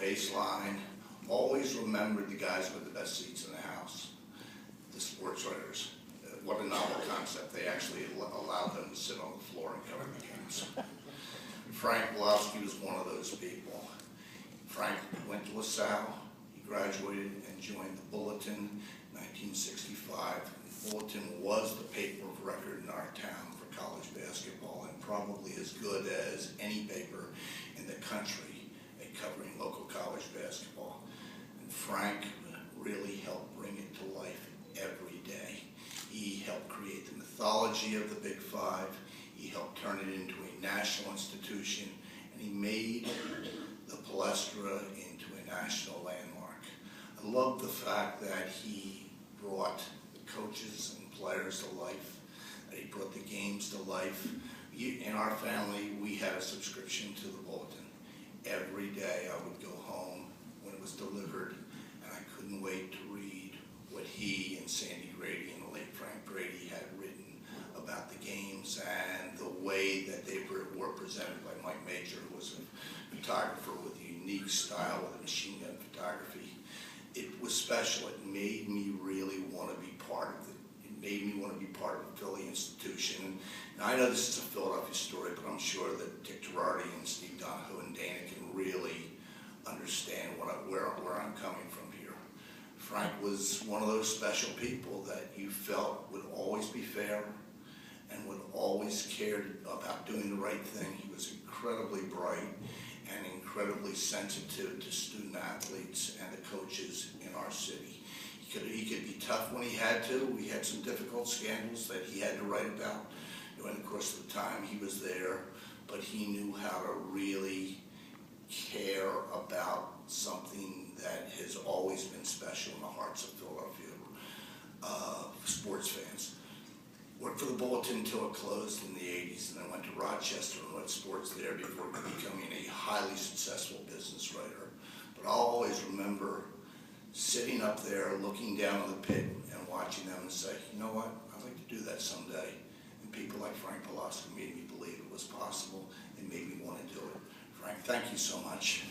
baseline, always remembered the guys with the best seats in the house, the sports writers. What a novel concept. They actually allowed them to sit on the floor and cover the games. Frank Bilovsky was one of those people. Frank went to LaSalle. He graduated and joined the Bulletin in 1965. The Bulletin was the paper of record in our town for college basketball, and probably as good as any paper in the country at covering local college basketball. And Frank really helped bring it to life every day. He helped create the mythology of the Big Five. He helped turn it into a national institution, and he made the Palestra into a national landmark. I love the fact that he brought the coaches and players to life, that he brought the games to life. In our family, we had a subscription to the Bulletin. Every day I would go home when it was delivered, and I couldn't wait to read what he and Sandy Grady and the late Frank Brady had written about the games and the way that they were presented by Mike Major, who was a photographer with a unique style with a machine gun photography. It was special. It made me really want to be part of it. It made me want to be part of the Philly institution. Now, I know this is a Philadelphia story, but I'm sure that Dick Girardi and Steve Donahoe and Dana can really understand where I'm coming from here. Frank was one of those special people that you felt would always be fair and would always care about doing the right thing. He was incredibly bright and incredibly sensitive to student athletes and the coaches in our city. He could be tough when he had to. We had some difficult scandals that he had to write about during the course of the time he was there, but he knew how to really care about something that has always been special in the hearts of Philadelphia sports fans. Worked for the Bulletin until it closed in the 80s, and then went to Rochester and wrote sports there before becoming a highly successful business writer. But I'll always remember sitting up there, looking down on the pit and watching them and say, you know what, I'd like to do that someday. And people like Frank Bilovsky made me believe it was possible and made me want to do it. Frank, thank you so much.